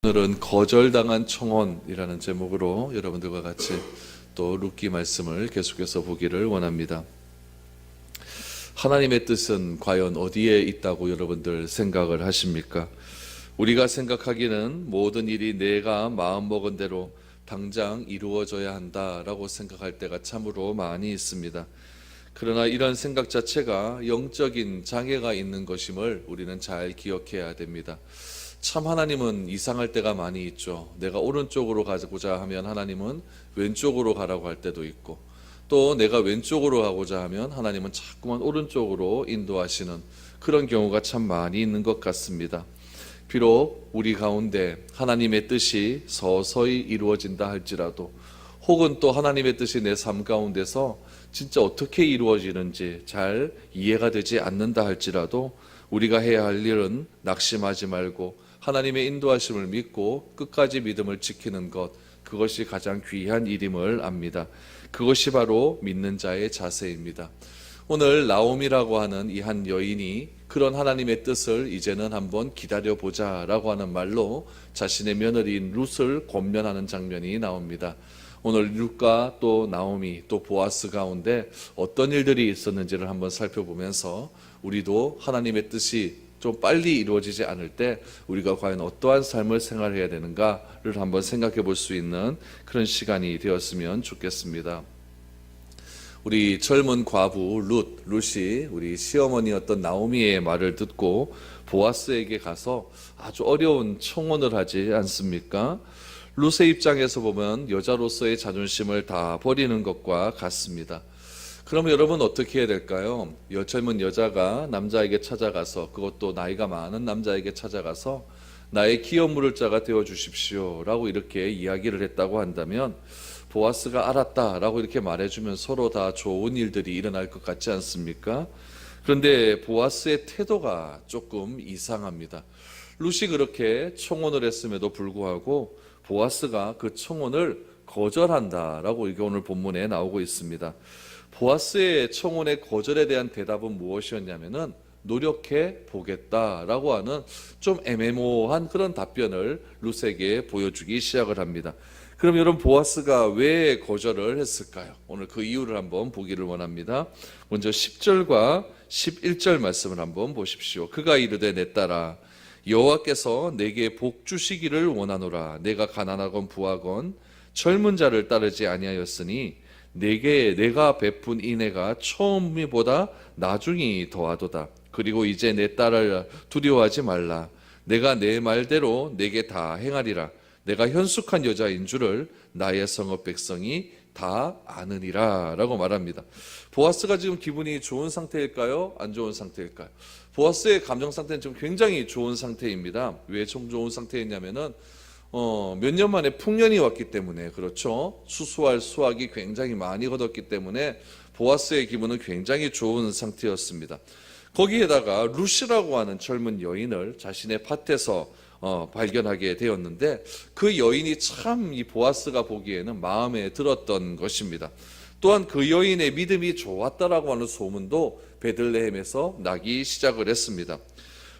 오늘은 거절당한 청혼이라는 제목으로 여러분들과 같이 또 룻기 말씀을 계속해서 보기를 원합니다. 하나님의 뜻은 과연 어디에 있다고 여러분들 생각을 하십니까? 우리가 생각하기는 모든 일이 내가 마음먹은 대로 당장 이루어져야 한다라고 생각할 때가 참으로 많이 있습니다. 그러나 이런 생각 자체가 영적인 장애가 있는 것임을 우리는 잘 기억해야 됩니다. 참 하나님은 이상할 때가 많이 있죠. 내가 오른쪽으로 가고자 하면 하나님은 왼쪽으로 가라고 할 때도 있고, 또 내가 왼쪽으로 가고자 하면 하나님은 자꾸만 오른쪽으로 인도하시는 그런 경우가 참 많이 있는 것 같습니다. 비록 우리 가운데 하나님의 뜻이 서서히 이루어진다 할지라도, 혹은 또 하나님의 뜻이 내 삶 가운데서 진짜 어떻게 이루어지는지 잘 이해가 되지 않는다 할지라도 우리가 해야 할 일은 낙심하지 말고 하나님의 인도하심을 믿고 끝까지 믿음을 지키는 것, 그것이 가장 귀한 일임을 압니다. 그것이 바로 믿는 자의 자세입니다. 오늘 나옴이라고 하는 이 한 여인이 그런 하나님의 뜻을 이제는 한번 기다려보자 라고 하는 말로 자신의 며느리인 룻을 권면하는 장면이 나옵니다. 오늘 룻과 또 나오미 또 보아스 가운데 어떤 일들이 있었는지를 한번 살펴보면서 우리도 하나님의 뜻이 좀 빨리 이루어지지 않을 때 우리가 과연 어떠한 삶을 생활해야 되는가를 한번 생각해 볼 수 있는 그런 시간이 되었으면 좋겠습니다. 우리 젊은 과부 룻이 우리 시어머니였던 나오미의 말을 듣고 보아스에게 가서 아주 어려운 청혼을 하지 않습니까? 룻의 입장에서 보면 여자로서의 자존심을 다 버리는 것과 같습니다. 그러면 여러분 어떻게 해야 될까요? 젊은 여자가 남자에게 찾아가서, 그것도 나이가 많은 남자에게 찾아가서 나의 기업 물을 자가 되어 주십시오 라고 이렇게 이야기를 했다고 한다면, 보아스가 알았다 라고 이렇게 말해주면 서로 다 좋은 일들이 일어날 것 같지 않습니까? 그런데 보아스의 태도가 조금 이상합니다. 룻이 그렇게 청혼을 했음에도 불구하고 보아스가 그 청혼을 거절한다라고 이게 오늘 본문에 나오고 있습니다. 보아스의 청혼의 거절에 대한 대답은 무엇이었냐면은 노력해 보겠다라고 하는 좀 애매모호한 그런 답변을 룻에게 보여주기 시작을 합니다. 그럼 여러분, 보아스가 왜 거절을 했을까요? 오늘 그 이유를 한번 보기를 원합니다. 먼저 10절과 11절 말씀을 한번 보십시오. 그가 이르되 내 딸아, 여호와께서 내게 복 주시기를 원하노라. 내가 가난하건 부하건 젊은 자를 따르지 아니하였으니 내가 베푼 인애가 처음이보다 나중이 더하도다. 그리고 이제 내 딸을 두려워하지 말라. 내가 내 말대로 내게 다 행하리라. 내가 현숙한 여자인 줄을 나의 성읍 백성이 다 아느니라 라고 말합니다. 보아스가 지금 기분이 좋은 상태일까요? 안 좋은 상태일까요? 보아스의 감정 상태는 지금 굉장히 좋은 상태입니다. 왜 좀 좋은 상태였냐면은 몇 년 만에 풍년이 왔기 때문에, 그렇죠? 수수할 수확이 굉장히 많이 거뒀기 때문에 보아스의 기분은 굉장히 좋은 상태였습니다. 거기에다가 룻이라고 하는 젊은 여인을 자신의 밭에서 발견하게 되었는데, 그 여인이 참 이 보아스가 보기에는 마음에 들었던 것입니다. 또한 그 여인의 믿음이 좋았다라고 하는 소문도 베들레헴에서 나기 시작을 했습니다.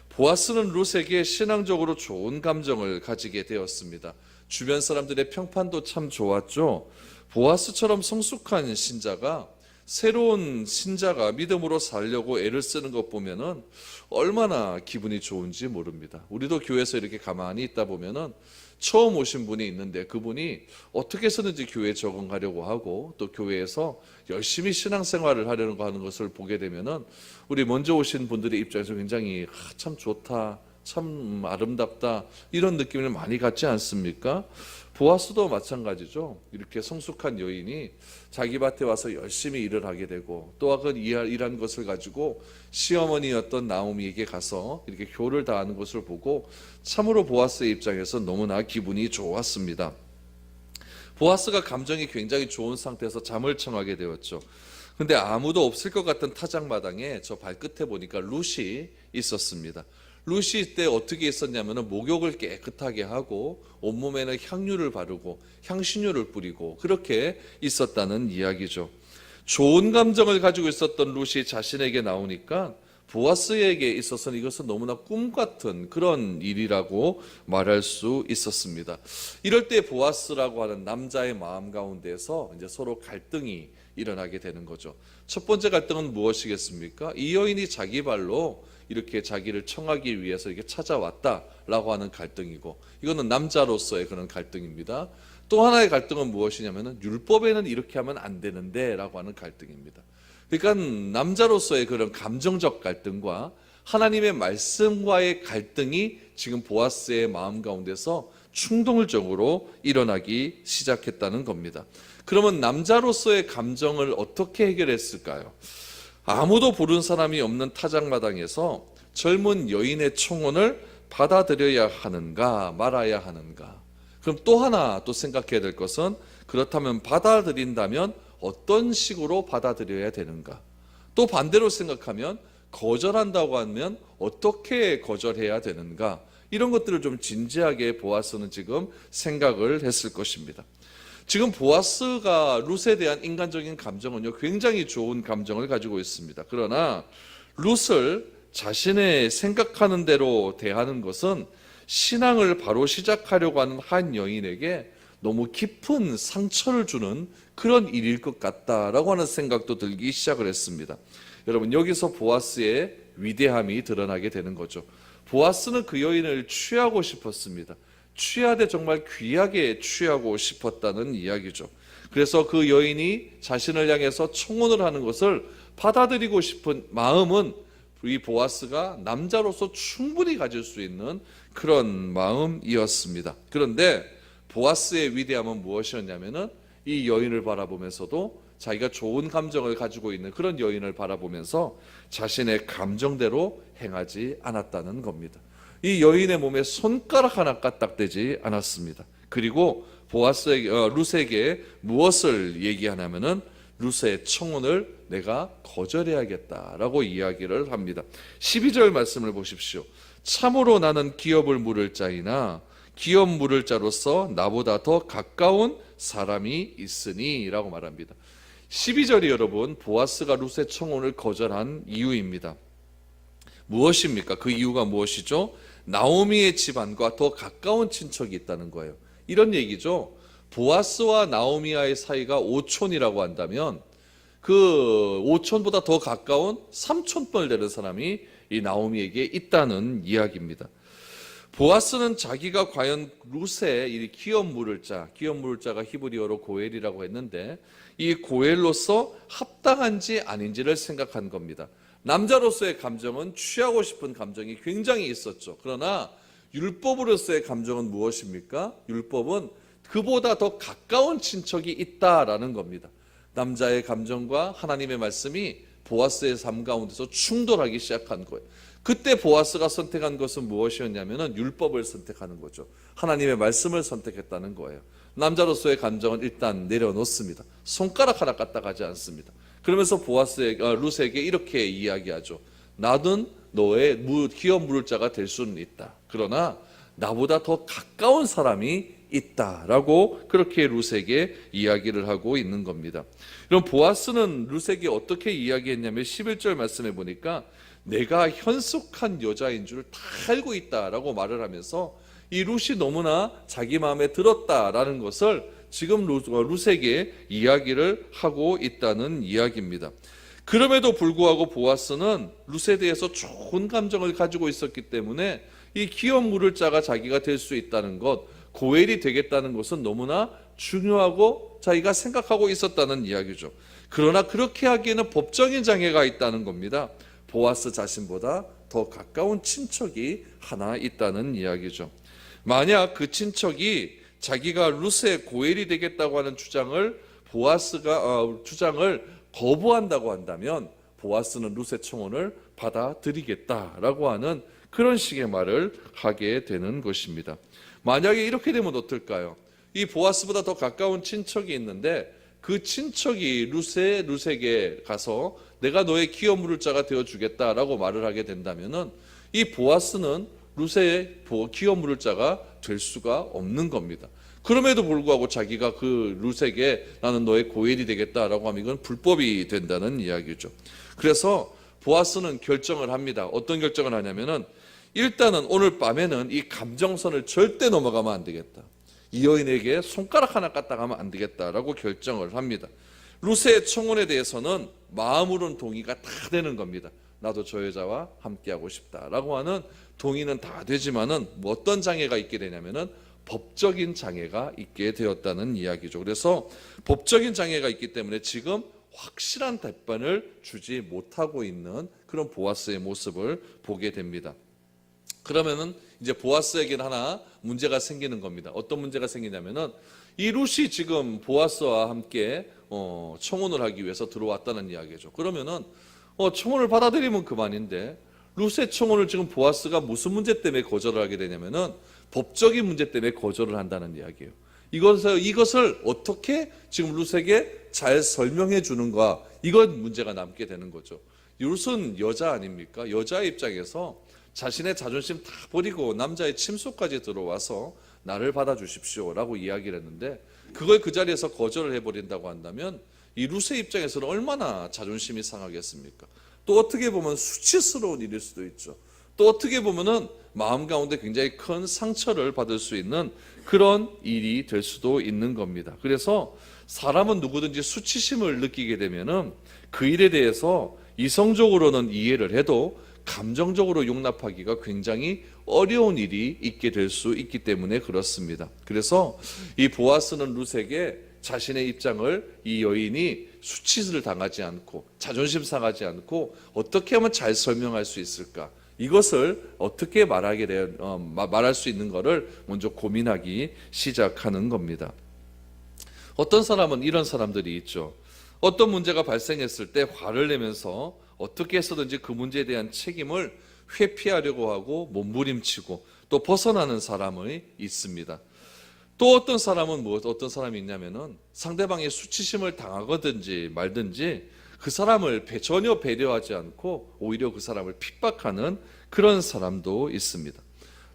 보아스는 룻에게 신앙적으로 좋은 감정을 가지게 되었습니다. 주변 사람들의 평판도 참 좋았죠. 보아스처럼 성숙한 신자가, 새로운 신자가 믿음으로 살려고 애를 쓰는 것 보면은 얼마나 기분이 좋은지 모릅니다. 우리도 교회에서 이렇게 가만히 있다 보면은 처음 오신 분이 있는데 그분이 어떻게 해서든지 교회에 적응하려고 하고 또 교회에서 열심히 신앙생활을 하려고 하는 것을 보게 되면은 우리 먼저 오신 분들의 입장에서 굉장히 참 좋다, 참 아름답다, 이런 느낌을 많이 갖지 않습니까? 보아스도 마찬가지죠. 이렇게 성숙한 여인이 자기 밭에 와서 열심히 일을 하게 되고, 또 그 일한 것을 가지고 시어머니였던 나오미에게 가서 이렇게 효를 다하는 것을 보고 참으로 보아스의 입장에서 너무나 기분이 좋았습니다. 보아스가 감정이 굉장히 좋은 상태에서 잠을 청하게 되었죠. 근데 아무도 없을 것 같은 타작마당에 저 발끝에 보니까 룻이 있었습니다. 룻이 이때 어떻게 있었냐면 목욕을 깨끗하게 하고 온몸에는 향유를 바르고 향신료를 뿌리고 그렇게 있었다는 이야기죠. 좋은 감정을 가지고 있었던 룻이 자신에게 나오니까 보아스에게 있어서는 이것은 너무나 꿈 같은 그런 일이라고 말할 수 있었습니다. 이럴 때 보아스라고 하는 남자의 마음 가운데서 이제 서로 갈등이 일어나게 되는 거죠. 첫 번째 갈등은 무엇이겠습니까? 이 여인이 자기 발로 이렇게 자기를 청하기 위해서 이렇게 찾아왔다라고 하는 갈등이고, 이거는 남자로서의 그런 갈등입니다. 또 하나의 갈등은 무엇이냐면은 율법에는 이렇게 하면 안 되는데라고 하는 갈등입니다. 그러니까 남자로서의 그런 감정적 갈등과 하나님의 말씀과의 갈등이 지금 보아스의 마음 가운데서 충동적으로 일어나기 시작했다는 겁니다. 그러면 남자로서의 감정을 어떻게 해결했을까요? 아무도 부른 사람이 없는 타작마당에서 젊은 여인의 청혼을 받아들여야 하는가 말아야 하는가? 그럼 또 하나 또 생각해야 될 것은, 그렇다면 받아들인다면 어떤 식으로 받아들여야 되는가? 또 반대로 생각하면 거절한다고 하면 어떻게 거절해야 되는가? 이런 것들을 좀 진지하게 보아스는 지금 생각을 했을 것입니다. 지금 보아스가 룻에 대한 인간적인 감정은요, 굉장히 좋은 감정을 가지고 있습니다. 그러나 룻을 자신의 생각하는 대로 대하는 것은 신앙을 바로 시작하려고 하는 한 여인에게 너무 깊은 상처를 주는 그런 일일 것 같다라고 하는 생각도 들기 시작을 했습니다. 여러분, 여기서 보아스의 위대함이 드러나게 되는 거죠. 보아스는 그 여인을 취하고 싶었습니다. 취하되 정말 귀하게 취하고 싶었다는 이야기죠. 그래서 그 여인이 자신을 향해서 청혼을 하는 것을 받아들이고 싶은 마음은 이 보아스가 남자로서 충분히 가질 수 있는 그런 마음이었습니다. 그런데 보아스의 위대함은 무엇이었냐면은 이 여인을 바라보면서도 자기가 좋은 감정을 가지고 있는 그런 여인을 바라보면서 자신의 감정대로 행하지 않았다는 겁니다. 이 여인의 몸에 손가락 하나 까딱대지 않았습니다. 그리고 룻에게 무엇을 얘기하냐면은 룻의 청혼을 내가 거절해야겠다라고 이야기를 합니다. 12절 말씀을 보십시오. 참으로 나는 기업을 물을 자이나 기업 물을 자로서 나보다 더 가까운 사람이 있으니 라고 말합니다. 12절이 여러분 보아스가 룻의 청혼을 거절한 이유입니다. 무엇입니까? 그 이유가 무엇이죠? 나오미의 집안과 더 가까운 친척이 있다는 거예요. 이런 얘기죠. 보아스와 나오미와의 사이가 5촌이라고 한다면 그 5촌보다 더 가까운 3촌벌 되는 사람이 이 나오미에게 있다는 이야기입니다. 보아스는 자기가 과연 룻의 이 기업 물을 자가 히브리어로 고엘이라고 했는데 이 고엘로서 합당한지 아닌지를 생각한 겁니다. 남자로서의 감정은 취하고 싶은 감정이 굉장히 있었죠. 그러나 율법으로서의 감정은 무엇입니까? 율법은 그보다 더 가까운 친척이 있다라는 겁니다. 남자의 감정과 하나님의 말씀이 보아스의 삶 가운데서 충돌하기 시작한 거예요. 그때 보아스가 선택한 것은 무엇이었냐면 율법을 선택하는 거죠. 하나님의 말씀을 선택했다는 거예요. 남자로서의 감정은 일단 내려놓습니다. 손가락 하나 까딱하지 않습니다. 그러면서 룻에게 이렇게 이야기하죠. 나는 너의 기업 물을 자가 될 수는 있다. 그러나 나보다 더 가까운 사람이 있다라고 그렇게 룻에게 이야기를 하고 있는 겁니다. 그럼 보아스는 룻에게 어떻게 이야기했냐면 11절 말씀해 보니까 내가 현숙한 여자인 줄 다 알고 있다라고 말을 하면서 이 룻이 너무나 자기 마음에 들었다라는 것을 지금 룻에게 이야기를 하고 있다는 이야기입니다. 그럼에도 불구하고 보아스는 룻에 대해서 좋은 감정을 가지고 있었기 때문에 이 기업 물을 자가 자기가 될 수 있다는 것, 고엘이 되겠다는 것은 너무나 중요하고 자기가 생각하고 있었다는 이야기죠. 그러나 그렇게 하기에는 법적인 장애가 있다는 겁니다. 보아스 자신보다 더 가까운 친척이 하나 있다는 이야기죠. 만약 그 친척이 자기가 룻의 고엘이 되겠다고 하는 주장을 거부한다고 한다면 보아스는 룻의 청혼을 받아들이겠다라고 하는 그런 식의 말을 하게 되는 것입니다. 만약에 이렇게 되면 어떨까요? 이 보아스보다 더 가까운 친척이 있는데 그 친척이 룻에게 가서 내가 너의 기업 물을 자가 되어주겠다라고 말을 하게 된다면은 이 보아스는 룻의 기업 물을 자가 될 수가 없는 겁니다. 그럼에도 불구하고 자기가 그 룻에게 나는 너의 고엘이 되겠다라고 하면 이건 불법이 된다는 이야기죠. 그래서 보아스는 결정을 합니다. 어떤 결정을 하냐면은 일단은 오늘 밤에는 이 감정선을 절대 넘어가면 안 되겠다. 이 여인에게 손가락 하나 까딱하면 안 되겠다라고 결정을 합니다. 룻의 청혼에 대해서는 마음으로는 동의가 다 되는 겁니다. 나도 저 여자와 함께하고 싶다라고 하는 동의는 다 되지만은 뭐 어떤 장애가 있게 되냐면은 법적인 장애가 있게 되었다는 이야기죠. 그래서 법적인 장애가 있기 때문에 지금 확실한 답변을 주지 못하고 있는 그런 보아스의 모습을 보게 됩니다. 그러면은 이제 보아스에게는 하나 문제가 생기는 겁니다. 어떤 문제가 생기냐면은 이 룻이 지금 보아스와 함께 청혼을 하기 위해서 들어왔다는 이야기죠. 그러면은 청혼을 받아들이면 그만인데 룻의 청혼을 지금 보아스가 무슨 문제 때문에 거절을 하게 되냐면은 법적인 문제 때문에 거절을 한다는 이야기예요. 이것을 어떻게 지금 룻에게 잘 설명해 주는가, 이건 문제가 남게 되는 거죠. 룻은 여자 아닙니까? 여자의 입장에서 자신의 자존심 다 버리고 남자의 침소까지 들어와서 나를 받아주십시오 라고 이야기를 했는데 그걸 그 자리에서 거절을 해버린다고 한다면 이 룻의 입장에서는 얼마나 자존심이 상하겠습니까? 또 어떻게 보면 수치스러운 일일 수도 있죠. 또 어떻게 보면은 마음 가운데 굉장히 큰 상처를 받을 수 있는 그런 일이 될 수도 있는 겁니다. 그래서 사람은 누구든지 수치심을 느끼게 되면은 그 일에 대해서 이성적으로는 이해를 해도 감정적으로 용납하기가 굉장히 어려운 일이 있게 될 수 있기 때문에 그렇습니다. 그래서 이 보아스는 룻에게 자신의 입장을 이 여인이 수치를 당하지 않고 자존심 상하지 않고 어떻게 하면 잘 설명할 수 있을까, 이것을 어떻게 말할 수 있는 것을 먼저 고민하기 시작하는 겁니다. 어떤 사람은 이런 사람들이 있죠. 어떤 문제가 발생했을 때 화를 내면서 어떻게 해서든지 그 문제에 대한 책임을 회피하려고 하고 몸부림치고 또 벗어나는 사람이 있습니다. 또 어떤 사람은 어떤 사람이 있냐면은 상대방의 수치심을 당하든지 말든지 그 사람을 전혀 배려하지 않고 오히려 그 사람을 핍박하는 그런 사람도 있습니다.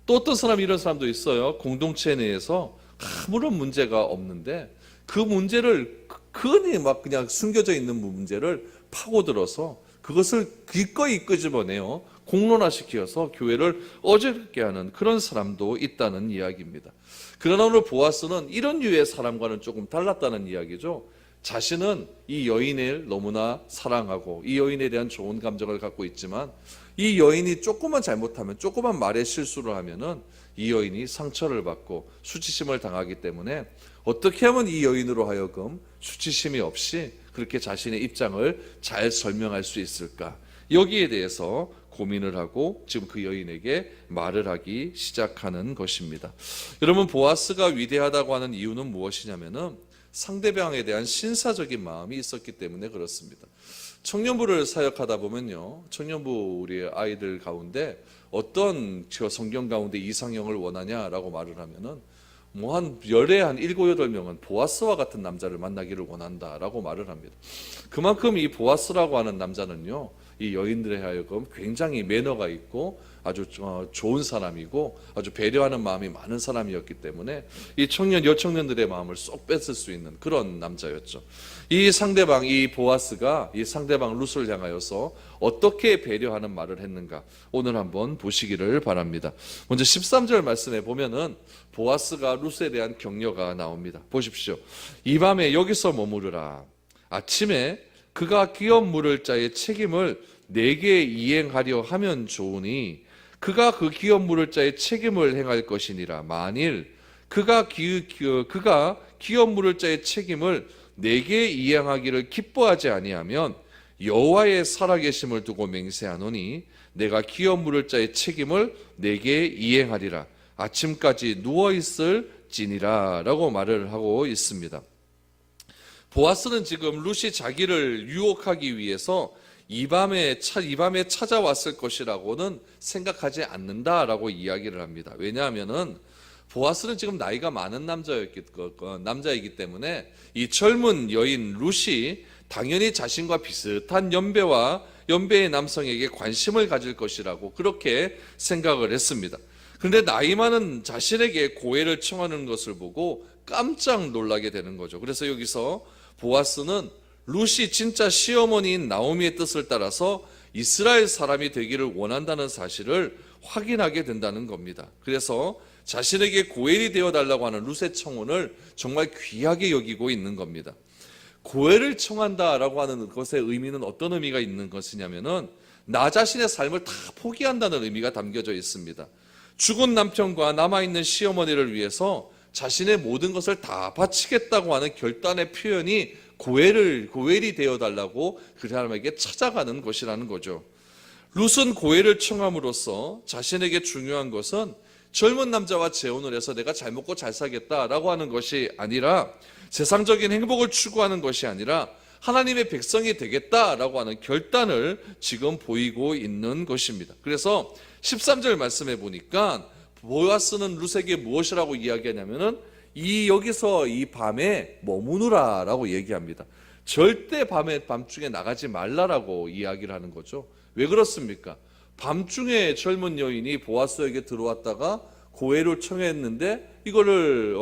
또 어떤 사람이 이런 사람도 있어요. 공동체 내에서 아무런 문제가 없는데 그 문제를 흔히 막 그냥 숨겨져 있는 문제를 파고들어서 그것을 기꺼이 끄집어내요. 공론화시켜서 교회를 어지럽게 하는 그런 사람도 있다는 이야기입니다. 그러나 오늘 보아스는 이런 류의 사람과는 조금 달랐다는 이야기죠. 자신은 이 여인을 너무나 사랑하고 이 여인에 대한 좋은 감정을 갖고 있지만 이 여인이 조금만 잘못하면, 조그만 말에 실수를 하면은 이 여인이 상처를 받고 수치심을 당하기 때문에 어떻게 하면 이 여인으로 하여금 수치심이 없이 그렇게 자신의 입장을 잘 설명할 수 있을까, 여기에 대해서 고민을 하고 지금 그 여인에게 말을 하기 시작하는 것입니다. 여러분, 보아스가 위대하다고 하는 이유는 무엇이냐면은 상대방에 대한 신사적인 마음이 있었기 때문에 그렇습니다. 청년부를 사역하다 보면요, 청년부 우리 아이들 가운데 어떤 성경 가운데 이상형을 원하냐라고 말을 하면은 한 열에 한 7, 8명은 보아스와 같은 남자를 만나기를 원한다라고 말을 합니다. 그만큼 이 보아스라고 하는 남자는요, 이 여인들에 하여금 굉장히 매너가 있고 아주 좋은 사람이고 아주 배려하는 마음이 많은 사람이었기 때문에 이 여청년들의 마음을 쏙 뺏을 수 있는 그런 남자였죠. 이 상대방, 이 보아스가 이 상대방 룻을 향하여서 어떻게 배려하는 말을 했는가, 오늘 한번 보시기를 바랍니다. 먼저 13절 말씀에 보면은 보아스가 룻에 대한 격려가 나옵니다. 보십시오. 이 밤에 여기서 머무르라. 아침에 그가 기업 물을 자의 책임을 내게 이행하려 하면 좋으니 그가 그 기업 물을 자의 책임을 행할 것이니라. 만일 그가 기업 물을 자의 책임을 내게 이행하기를 기뻐하지 아니하면 여호와의 살아계심을 두고 맹세하노니 내가 기업 물을 자의 책임을 내게 이행하리라. 아침까지 누워있을지니라 라고 말을 하고 있습니다. 보아스는 지금 룻이 자기를 유혹하기 위해서 이 밤에 찾아왔을 것이라고는 생각하지 않는다라고 이야기를 합니다. 왜냐하면은 보아스는 지금 나이가 많은 남자이기 때문에 이 젊은 여인 룻이 당연히 자신과 비슷한 연배의 남성에게 관심을 가질 것이라고 그렇게 생각을 했습니다. 그런데 나이 많은 자신에게 고해를 청하는 것을 보고 깜짝 놀라게 되는 거죠. 그래서 여기서 보아스는 룻이 진짜 시어머니인 나오미의 뜻을 따라서 이스라엘 사람이 되기를 원한다는 사실을 확인하게 된다는 겁니다. 그래서 자신에게 고엘이 되어달라고 하는 룻의 청혼을 정말 귀하게 여기고 있는 겁니다. 고엘을 청한다라고 하는 것의 의미는 어떤 의미가 있는 것이냐면은 나 자신의 삶을 다 포기한다는 의미가 담겨져 있습니다. 죽은 남편과 남아있는 시어머니를 위해서 자신의 모든 것을 다 바치겠다고 하는 결단의 표현이 고엘이 되어달라고 그 사람에게 찾아가는 것이라는 거죠. 룻은 고엘을 청함으로써 자신에게 중요한 것은 젊은 남자와 재혼을 해서 내가 잘 먹고 잘 살겠다라고 하는 것이 아니라, 세상적인 행복을 추구하는 것이 아니라 하나님의 백성이 되겠다라고 하는 결단을 지금 보이고 있는 것입니다. 그래서 13절 말씀해 보니까 보아스는 룻에게 무엇이라고 이야기하냐면은 여기서 이 밤에 머무느라라고 얘기합니다. 절대 밤중에 나가지 말라라고 이야기를 하는 거죠. 왜 그렇습니까? 밤중에 젊은 여인이 보아스에게 들어왔다가 고엘을 청했는데 이거를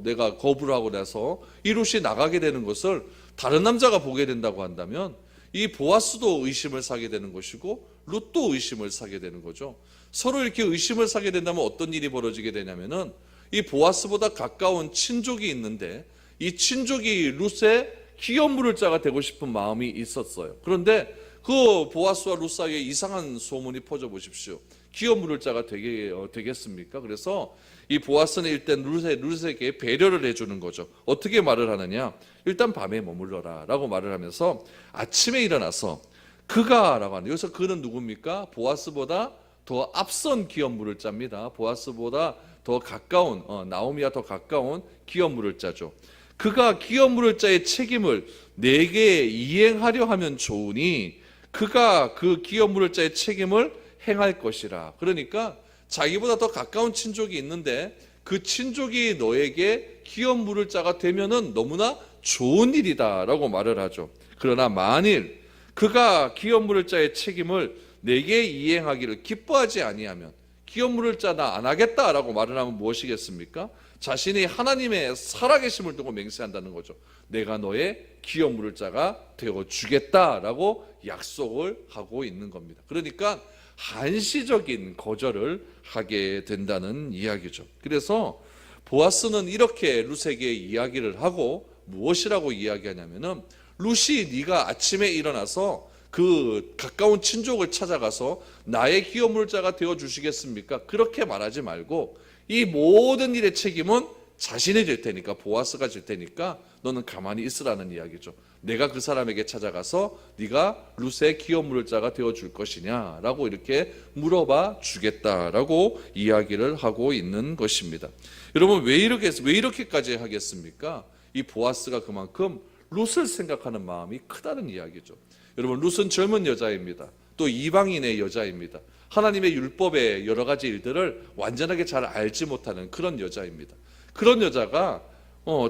내가 거부를 하고 나서 이 룻이 나가게 되는 것을 다른 남자가 보게 된다고 한다면 이 보아스도 의심을 사게 되는 것이고 룻도 의심을 사게 되는 거죠. 서로 이렇게 의심을 사게 된다면 어떤 일이 벌어지게 되냐면은 이 보아스보다 가까운 친족이 있는데 이 친족이 룻의 기업 물을 자가 되고 싶은 마음이 있었어요. 그런데 그 보아스와 룻 사이에 이상한 소문이 퍼져 보십시오. 기업 물을 자가 되겠습니까? 그래서 이 보아스는 일단 룻에게 배려를 해주는 거죠. 어떻게 말을 하느냐? 일단 밤에 머물러라 라고 말을 하면서 아침에 일어나서 그가라고 하는, 여기서 그는 누굽니까? 보아스보다 더 앞선 기업 물을 자입니다. 보아스보다 더 가까운, 나오미와 더 가까운 기업 물을 자죠. 그가 기업 물을 자의 책임을 내게 이행하려 하면 좋으니 그가 그 기업 물을 자의 책임을 행할 것이라. 그러니까 자기보다 더 가까운 친족이 있는데 그 친족이 너에게 기업 물을 자가 되면은 너무나 좋은 일이다라고 말을 하죠. 그러나 만일 그가 기업 물을 자의 책임을 내게 이행하기를 기뻐하지 아니하면, 기업 물을 자 나 안 하겠다라고 말을 하면 무엇이겠습니까? 자신이 하나님의 살아계심을 두고 맹세한다는 거죠. 내가 너의 기업 물을 자가 되어 주겠다라고 약속을 하고 있는 겁니다. 그러니까 한시적인 거절을 하게 된다는 이야기죠. 그래서 보아스는 이렇게 룻에게 이야기를 하고 무엇이라고 이야기하냐면은, 룻이 네가 아침에 일어나서 그 가까운 친족을 찾아가서 나의 기업 물자가 되어 주시겠습니까? 그렇게 말하지 말고 이 모든 일의 책임은 자신이 질 테니까, 보아스가 질 테니까 너는 가만히 있으라는 이야기죠. 내가 그 사람에게 찾아가서 네가 룻의 기업 물자가 되어 줄 것이냐라고 이렇게 물어봐 주겠다라고 이야기를 하고 있는 것입니다. 여러분, 왜 이렇게까지 하겠습니까? 이 보아스가 그만큼 룻을 생각하는 마음이 크다는 이야기죠. 여러분, 룻은 젊은 여자입니다. 또 이방인의 여자입니다. 하나님의 율법의 여러 가지 일들을 완전하게 잘 알지 못하는 그런 여자입니다. 그런 여자가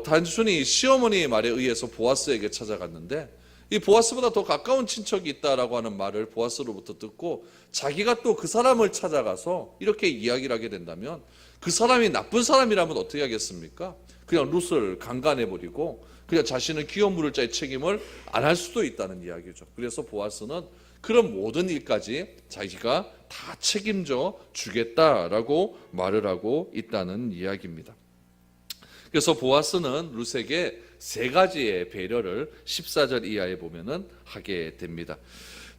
단순히 시어머니의 말에 의해서 보아스에게 찾아갔는데, 이 보아스보다 더 가까운 친척이 있다라고 하는 말을 보아스로부터 듣고 자기가 또 그 사람을 찾아가서 이렇게 이야기를 하게 된다면, 그 사람이 나쁜 사람이라면 어떻게 하겠습니까? 그냥 룻을 강간해버리고 그냥 자신은 기업 물을 자의 책임을 안 할 수도 있다는 이야기죠. 그래서 보아스는 그런 모든 일까지 자기가 다 책임져 주겠다라고 말을 하고 있다는 이야기입니다. 그래서 보아스는 룻에게 세 가지의 배려를 14절 이하에 보면은 하게 됩니다.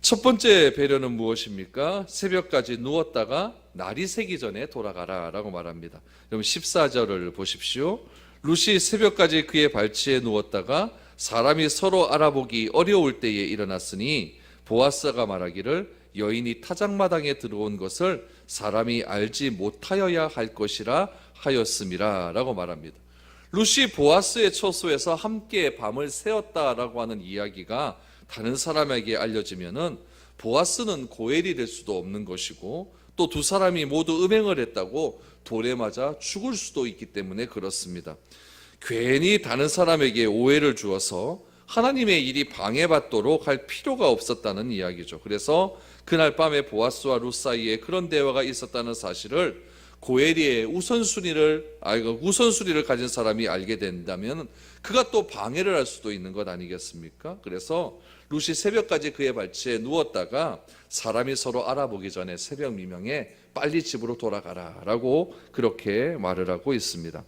첫 번째 배려는 무엇입니까? 새벽까지 누웠다가 날이 새기 전에 돌아가라 라고 말합니다. 그럼 14절을 보십시오. 룻이 새벽까지 그의 발치에 누웠다가 사람이 서로 알아보기 어려울 때에 일어났으니 보아스가 말하기를 여인이 타작마당에 들어온 것을 사람이 알지 못하여야 할 것이라 하였음이라 라고 말합니다. 룻이 보아스의 처소에서 함께 밤을 새웠다라고 하는 이야기가 다른 사람에게 알려지면은 보아스는 고엘이 될 수도 없는 것이고, 또 두 사람이 모두 음행을 했다고 돌에 맞아 죽을 수도 있기 때문에 그렇습니다. 괜히 다른 사람에게 오해를 주어서 하나님의 일이 방해받도록 할 필요가 없었다는 이야기죠. 그래서 그날 밤에 보아스와 룻 사이에 그런 대화가 있었다는 사실을 고엘의 우선순위를 가진 사람이 알게 된다면 그가 또 방해를 할 수도 있는 것 아니겠습니까? 그래서 룻이 새벽까지 그의 발치에 누웠다가 사람이 서로 알아보기 전에 새벽 미명에 빨리 집으로 돌아가라 라고 그렇게 말을 하고 있습니다.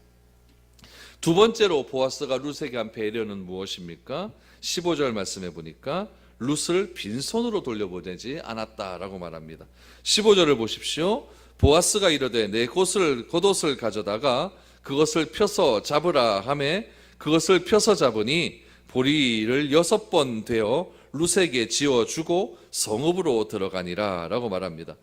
두 번째로 보아스가 룻에게 한 배려는 무엇입니까? 15절 말씀해 보니까 룻을 빈손으로 돌려보내지 않았다라고 말합니다. 15절을 보십시오. 보아스가 이르되 내 겉옷을 가져다가 그것을 펴서 잡으라 하매 그것을 펴서 잡으니 보리를 6번 되어 룻에게 지어주고 성읍으로 들어가니라 라고 말합니다.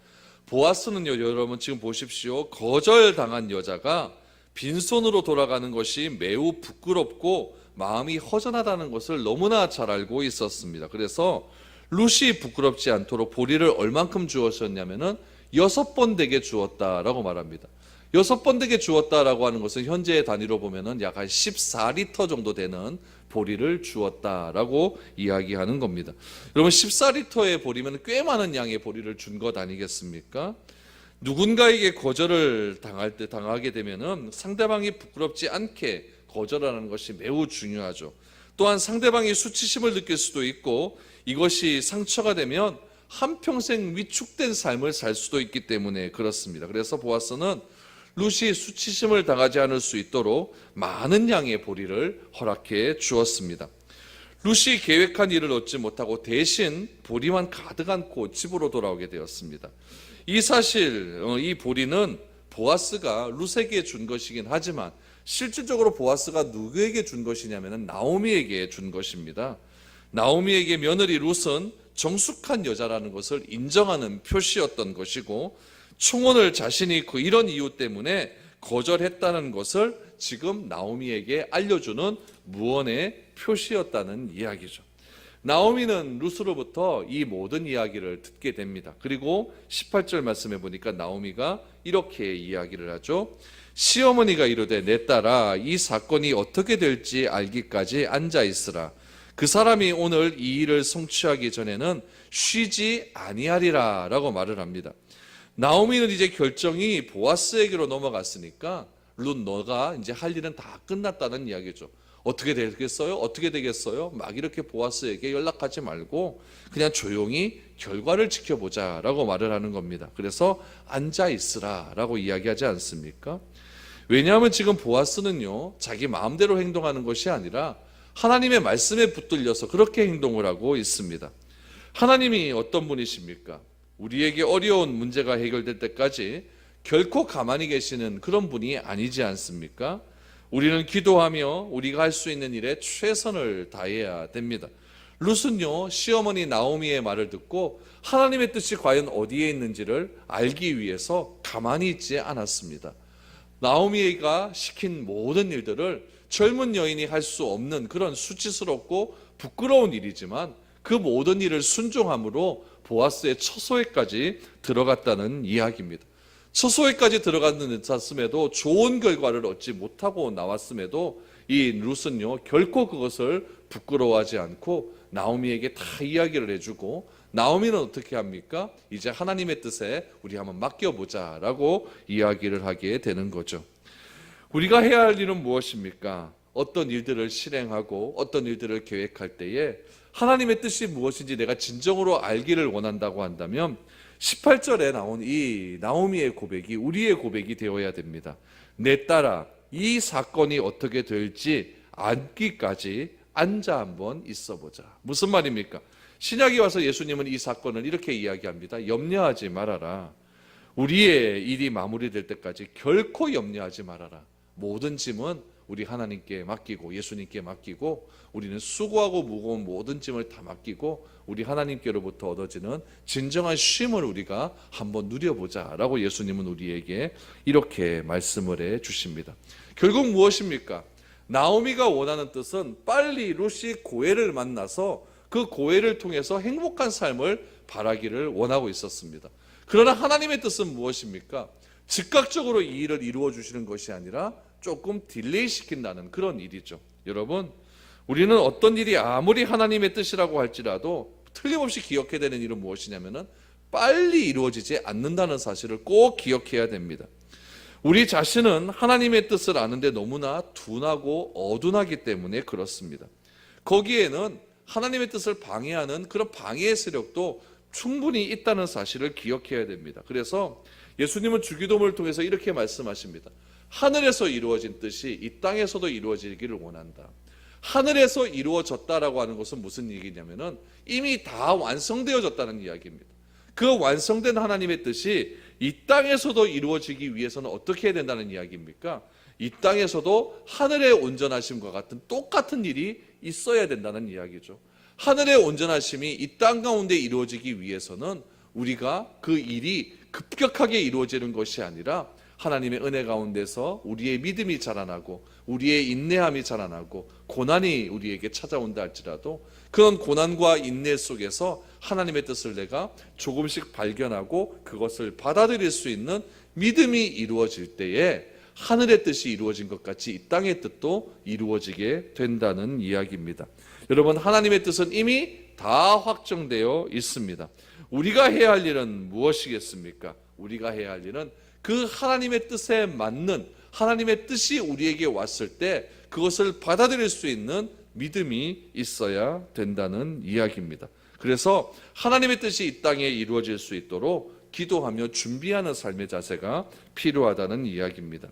보아스는요, 여러분 지금 보십시오. 거절당한 여자가 빈손으로 돌아가는 것이 매우 부끄럽고 마음이 허전하다는 것을 너무나 잘 알고 있었습니다. 그래서 룻이 부끄럽지 않도록 보리를 얼만큼 주었었냐면은 6번 되게 주었다라고 말합니다. 6번 되게 주었다라고 하는 것은 현재의 단위로 보면은 약 한 14리터 정도 되는 보리를 주었다라고 이야기하는 겁니다. 여러분 14리터의 보리면 꽤 많은 양의 보리를 준 것 아니겠습니까? 누군가에게 거절을 당하게 되면은 상대방이 부끄럽지 않게 거절하는 것이 매우 중요하죠. 또한 상대방이 수치심을 느낄 수도 있고 이것이 상처가 되면 한평생 위축된 삶을 살 수도 있기 때문에 그렇습니다. 그래서 보아스는 룻이 수치심을 당하지 않을 수 있도록 많은 양의 보리를 허락해 주었습니다. 룻이 계획한 일을 얻지 못하고 대신 보리만 가득 안고 집으로 돌아오게 되었습니다. 이 보리는 보아스가 룻에게 준 것이긴 하지만 실질적으로 보아스가 누구에게 준 것이냐면 나오미에게 준 것입니다. 나오미에게 며느리 룻은 정숙한 여자라는 것을 인정하는 표시였던 것이고 총혼을 자신이 이런 이유 때문에 거절했다는 것을 지금 나오미에게 알려주는 무언의 표시였다는 이야기죠. 나오미는 룻으로부터 이 모든 이야기를 듣게 됩니다. 그리고 18절 말씀해 보니까 나오미가 이렇게 이야기를 하죠. 시어머니가 이르되 내 딸아 이 사건이 어떻게 될지 알기까지 앉아 있으라. 그 사람이 오늘 이 일을 성취하기 전에는 쉬지 아니하리라 라고 말을 합니다. 나오미는 이제 결정이 보아스에게로 넘어갔으니까 룻 너가 이제 할 일은 다 끝났다는 이야기죠. 어떻게 되겠어요? 어떻게 되겠어요? 막 이렇게 보아스에게 연락하지 말고 그냥 조용히 결과를 지켜보자 라고 말을 하는 겁니다. 그래서 앉아 있으라 라고 이야기하지 않습니까? 왜냐하면 지금 보아스는요 자기 마음대로 행동하는 것이 아니라 하나님의 말씀에 붙들려서 그렇게 행동을 하고 있습니다. 하나님이 어떤 분이십니까? 우리에게 어려운 문제가 해결될 때까지 결코 가만히 계시는 그런 분이 아니지 않습니까? 우리는 기도하며 우리가 할 수 있는 일에 최선을 다해야 됩니다. 룻은요 시어머니 나오미의 말을 듣고 하나님의 뜻이 과연 어디에 있는지를 알기 위해서 가만히 있지 않았습니다. 나오미가 시킨 모든 일들을 젊은 여인이 할 수 없는 그런 수치스럽고 부끄러운 일이지만 그 모든 일을 순종함으로 보아스의 처소에까지 들어갔다는 이야기입니다. 처소에까지 들어갔음에도 좋은 결과를 얻지 못하고 나왔음에도 이 룻은요 결코 그것을 부끄러워하지 않고 나오미에게 다 이야기를 해주고 나오미는 어떻게 합니까? 이제 하나님의 뜻에 우리 한번 맡겨보자 라고 이야기를 하게 되는 거죠. 우리가 해야 할 일은 무엇입니까? 어떤 일들을 실행하고 어떤 일들을 계획할 때에 하나님의 뜻이 무엇인지 내가 진정으로 알기를 원한다고 한다면 18절에 나온 이 나오미의 고백이 우리의 고백이 되어야 됩니다. 내 딸아 이 사건이 어떻게 될지 알기까지 앉아 한번 있어보자. 무슨 말입니까? 신약에 와서 예수님은 이 사건을 이렇게 이야기합니다. 염려하지 말아라. 우리의 일이 마무리될 때까지 결코 염려하지 말아라. 모든 짐은 우리 하나님께 맡기고 예수님께 맡기고 우리는 수고하고 무거운 모든 짐을 다 맡기고 우리 하나님께로부터 얻어지는 진정한 쉼을 우리가 한번 누려보자 라고 예수님은 우리에게 이렇게 말씀을 해 주십니다. 결국 무엇입니까? 나오미가 원하는 뜻은 빨리 룻이 고엘을 만나서 그 고엘을 통해서 행복한 삶을 바라기를 원하고 있었습니다. 그러나 하나님의 뜻은 무엇입니까? 즉각적으로 이 일을 이루어 주시는 것이 아니라 조금 딜레이 시킨다는 그런 일이죠. 여러분, 우리는 어떤 일이 아무리 하나님의 뜻이라고 할지라도 틀림없이 기억해야 되는 일은 무엇이냐면은 빨리 이루어지지 않는다는 사실을 꼭 기억해야 됩니다. 우리 자신은 하나님의 뜻을 아는데 너무나 둔하고 어둔하기 때문에 그렇습니다. 거기에는 하나님의 뜻을 방해하는 그런 방해의 세력도 충분히 있다는 사실을 기억해야 됩니다. 그래서 예수님은 주기도문을 통해서 이렇게 말씀하십니다. 하늘에서 이루어진 뜻이 이 땅에서도 이루어지기를 원한다. 하늘에서 이루어졌다라고 하는 것은 무슨 얘기냐면은 이미 다 완성되어졌다는 이야기입니다. 그 완성된 하나님의 뜻이 이 땅에서도 이루어지기 위해서는 어떻게 해야 된다는 이야기입니까? 이 땅에서도 하늘의 온전하심과 같은 똑같은 일이 있어야 된다는 이야기죠. 하늘의 온전하심이 이 땅 가운데 이루어지기 위해서는 우리가 그 일이 급격하게 이루어지는 것이 아니라 하나님의 은혜 가운데서 우리의 믿음이 자라나고 우리의 인내함이 자라나고 고난이 우리에게 찾아온다 할지라도 그런 고난과 인내 속에서 하나님의 뜻을 내가 조금씩 발견하고 그것을 받아들일 수 있는 믿음이 이루어질 때에 하늘의 뜻이 이루어진 것 같이 이 땅의 뜻도 이루어지게 된다는 이야기입니다. 여러분, 하나님의 뜻은 이미 다 확정되어 있습니다. 우리가 해야 할 일은 무엇이겠습니까? 우리가 해야 할 일은 그 하나님의 뜻에 맞는 하나님의 뜻이 우리에게 왔을 때 그것을 받아들일 수 있는 믿음이 있어야 된다는 이야기입니다. 그래서 하나님의 뜻이 이 땅에 이루어질 수 있도록 기도하며 준비하는 삶의 자세가 필요하다는 이야기입니다.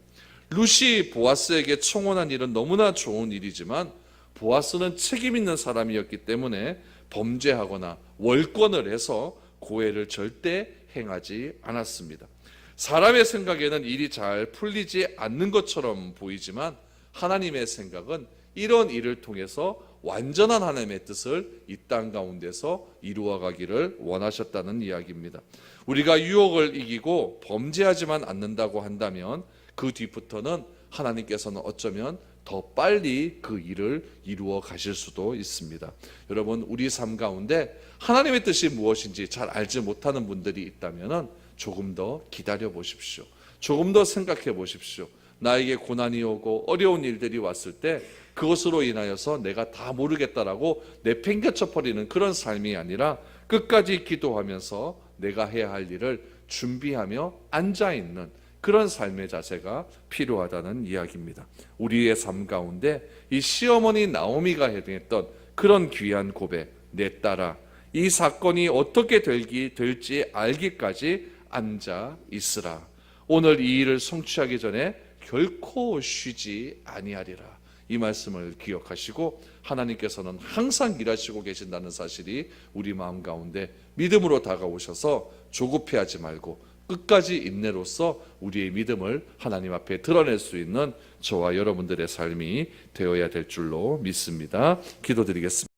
룻이 보아스에게 청혼한 일은 너무나 좋은 일이지만 보아스는 책임 있는 사람이었기 때문에 범죄하거나 월권을 해서 고해를 절대 행하지 않았습니다. 사람의 생각에는 일이 잘 풀리지 않는 것처럼 보이지만 하나님의 생각은 이런 일을 통해서 완전한 하나님의 뜻을 이 땅 가운데서 이루어가기를 원하셨다는 이야기입니다. 우리가 유혹을 이기고 범죄하지만 않는다고 한다면 그 뒤부터는 하나님께서는 어쩌면 더 빨리 그 일을 이루어 가실 수도 있습니다. 여러분, 우리 삶 가운데 하나님의 뜻이 무엇인지 잘 알지 못하는 분들이 있다면 조금 더 기다려 보십시오. 조금 더 생각해 보십시오. 나에게 고난이 오고 어려운 일들이 왔을 때 그것으로 인하여서 내가 다 모르겠다라고 내팽개쳐 버리는 그런 삶이 아니라 끝까지 기도하면서 내가 해야 할 일을 준비하며 앉아있는 그런 삶의 자세가 필요하다는 이야기입니다. 우리의 삶 가운데 이 시어머니 나오미가 했던 그런 귀한 고백, 내 딸아, 이 사건이 어떻게 될지 알기까지 앉아 있으라. 오늘 이 일을 성취하기 전에 결코 쉬지 아니하리라. 이 말씀을 기억하시고 하나님께서는 항상 일하시고 계신다는 사실이 우리 마음 가운데 믿음으로 다가오셔서 조급해하지 말고 끝까지 인내로써 우리의 믿음을 하나님 앞에 드러낼 수 있는 저와 여러분들의 삶이 되어야 될 줄로 믿습니다. 기도드리겠습니다.